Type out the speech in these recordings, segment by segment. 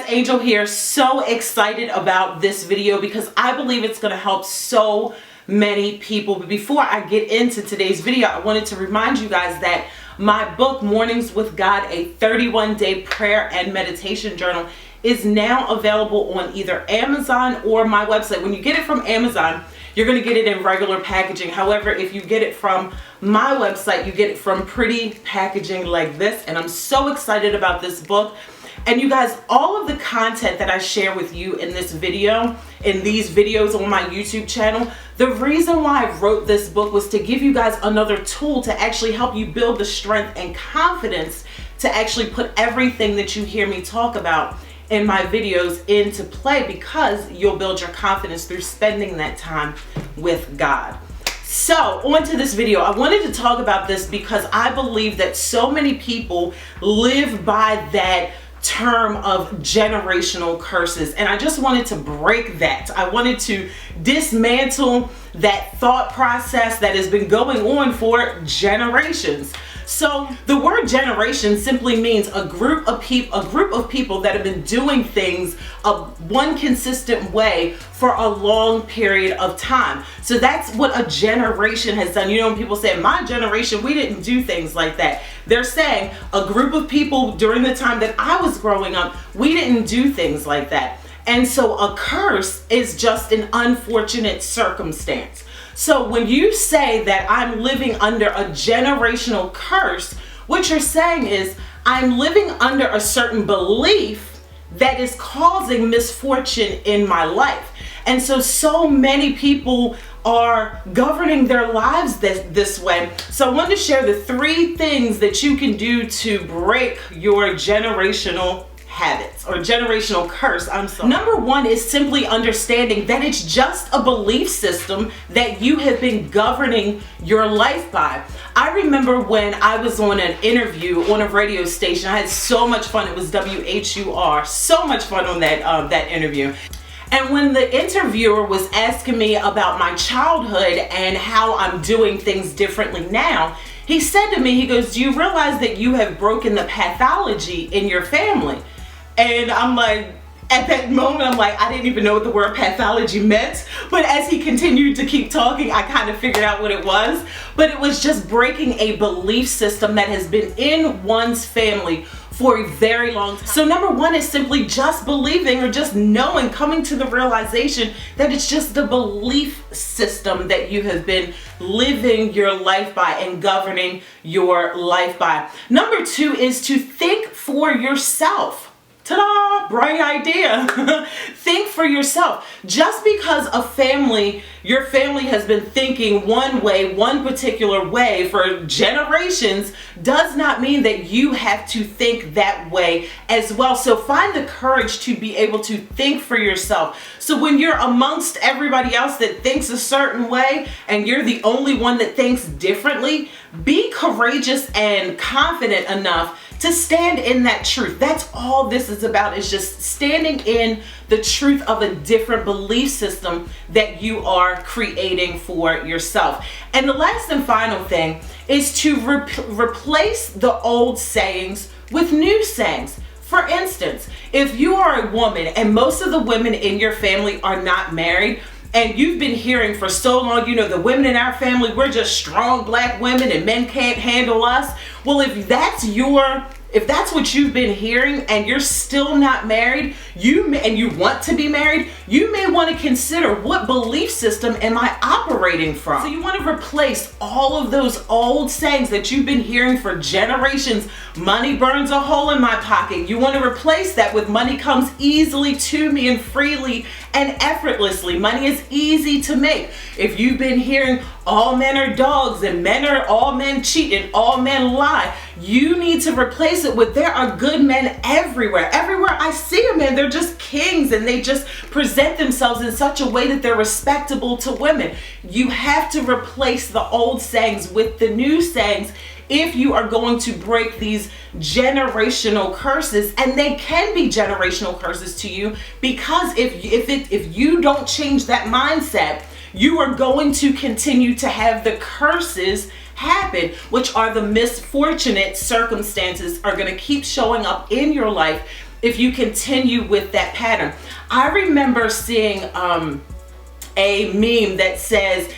Angel here. So excited about this video because I believe it's going to help so many people. But before I get into today's video, I wanted to remind you guys that my book, Mornings with God, a 31-day prayer and meditation journal, is now available on either Amazon or my website. When you get it from Amazon, you're going to get it in regular packaging. However, if you get it from my website, you get it from pretty packaging like this. And I'm so excited about this book. And you guys, all of the content that I share with you in this video, in these videos on my YouTube channel, the reason why I wrote this book was to give you guys another tool to actually help you build the strength and confidence to actually put everything that you hear me talk about in my videos into play, because you'll build your confidence through spending that time with God. So on to this video. I wanted to talk about this because I believe that so many people live by that term of generational curses, and I just wanted to break that. I wanted to dismantle that thought process that has been going on for generations. So the word generation simply means a group of people that have been doing things one consistent way for a long period of time. So that's what a generation has done. You know, when people say, my generation, we didn't do things like that, they're saying a group of people during the time that I was growing up, we didn't do things like that. And so a curse is just an unfortunate circumstance. So when you say that I'm living under a generational curse, what you're saying is I'm living under a certain belief that is causing misfortune in my life. And so many people are governing their lives this way. So I wanted to share the 3 things that you can do to break your generational habits or generational curse. Number 1 is simply understanding that it's just a belief system that you have been governing your life by. I remember when I was on an interview on a radio station. I had so much fun. It was WHUR. So much fun on that interview. And when the interviewer was asking me about my childhood and how I'm doing things differently now, he said to me, he goes, "Do you realize that you have broken the pathology in your family?" And I'm like, at that moment, I'm like, I didn't even know what the word pathology meant. But as he continued to keep talking, I kind of figured out what it was. But it was just breaking a belief system that has been in one's family for a very long time. So number 1 is simply just believing, or just knowing, coming to the realization that it's just the belief system that you have been living your life by and governing your life by. Number 2 is to think for yourself. Ta-da! Bright idea. Think for yourself. Just because your family has been thinking one way, one particular way for generations, does not mean that you have to think that way as well. So find the courage to be able to think for yourself. So when you're amongst everybody else that thinks a certain way and you're the only one that thinks differently, be courageous and confident enough to stand in that truth. That's all this is about, is just standing in the truth of a different belief system that you are creating for yourself. And the last and final thing is to replace the old sayings with new sayings. For instance, if you are a woman and most of the women in your family are not married, and you've been hearing for so long, you know, the women in our family, we're just strong black women and men can't handle us. Well, if that's what you've been hearing and you're still not married, and you want to be married, you may want to consider, what belief system am I operating from? So you want to replace all of those old sayings that you've been hearing for generations. Money burns a hole in my pocket. You want to replace that with money comes easily to me and freely and effortlessly. Money is easy to make. If you've been hearing all men are dogs and all men cheat and all men lie, you need to replace it with, there are good men everywhere. Everywhere I see a man, they're just kings and they just present themselves in such a way that they're respectable to women. You have to replace the old sayings with the new sayings if you are going to break these generational curses. And they can be generational curses to you, because if you don't change that mindset, you are going to continue to have the curses happen, which are the misfortunate circumstances are going to keep showing up in your life if you continue with that pattern. I remember seeing a meme that says,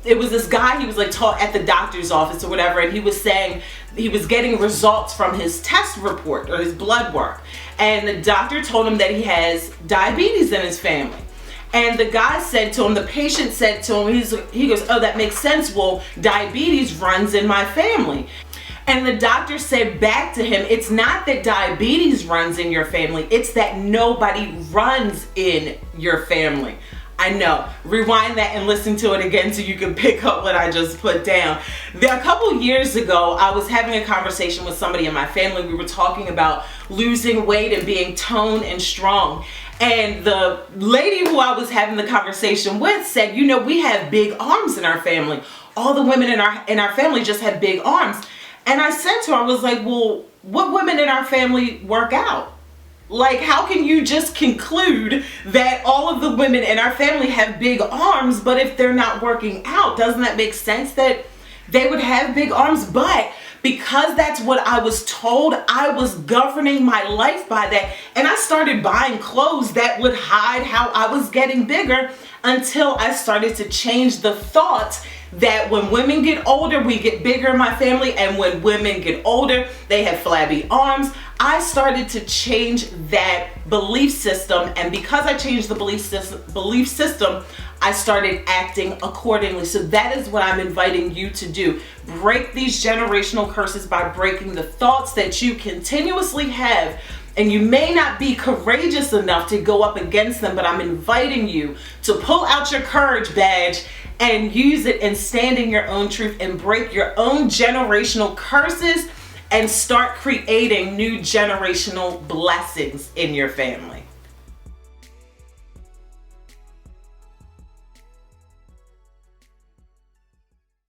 it was this guy, he was like taught at the doctor's office or whatever, and he was saying he was getting results from his test report or his blood work. And the doctor told him that he has diabetes in his family. And the guy said to him, the patient said to him, he goes, oh, that makes sense. Well, diabetes runs in my family. And the doctor said back to him, it's not that diabetes runs in your family, it's that nobody runs in your family. I know. Rewind that and listen to it again so you can pick up what I just put down. A couple years ago, I was having a conversation with somebody in my family. We were talking about losing weight and being toned and strong. And the lady who I was having the conversation with said, you know, we have big arms in our family. All the women in our family just have big arms. And I said to her, I was like, well, what women in our family work out? Like, how can you just conclude that all of the women in our family have big arms, but if they're not working out, doesn't that make sense that they would have big arms? But because that's what I was told, I was governing my life by that. And I started buying clothes that would hide how I was getting bigger until I started to change the thought that when women get older, we get bigger in my family, and when women get older, they have flabby arms. I started to change that belief system, and because I changed the belief system, I started acting accordingly. So that is what I'm inviting you to do. Break these generational curses by breaking the thoughts that you continuously have. And you may not be courageous enough to go up against them, but I'm inviting you to pull out your courage badge and use it and stand in your own truth and break your own generational curses and start creating new generational blessings in your family.